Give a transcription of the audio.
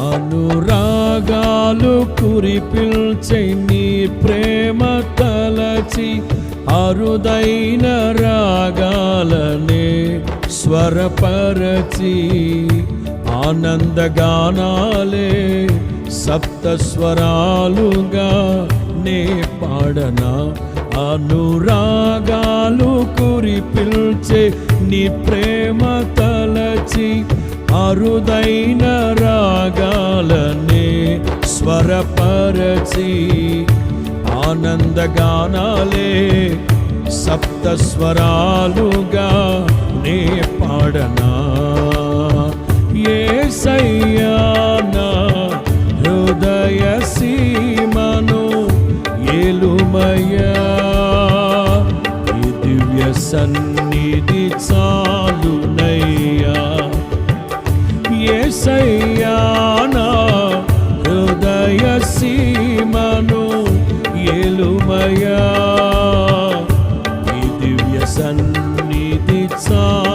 అనురాగాలు కురిపిల్చే నీ ప్రేమ తలచి అరుదైన రాగాలనే స్వరపరచి ఆనందగానాలే సప్త స్వరాలుగా నే పాడనా. అనురాగాలు కురిపిల్చే నీ ప్రేమ తలచి అరుదైన రాగాలనే స్వరపరచి ఆనందగానాలే సప్త స్వరాలుగా నే పాడనా. యేసయ్యా నా హృదయ సీమను ఏలుమయ్యా, ఈ దివ్య సన్నిధి చాలునయ్యా. యేసయ్యా నా హృదయ సీమను ఏలుమయ్యా, ఈ దివ్య సన్నిధి చాలునయ్యా.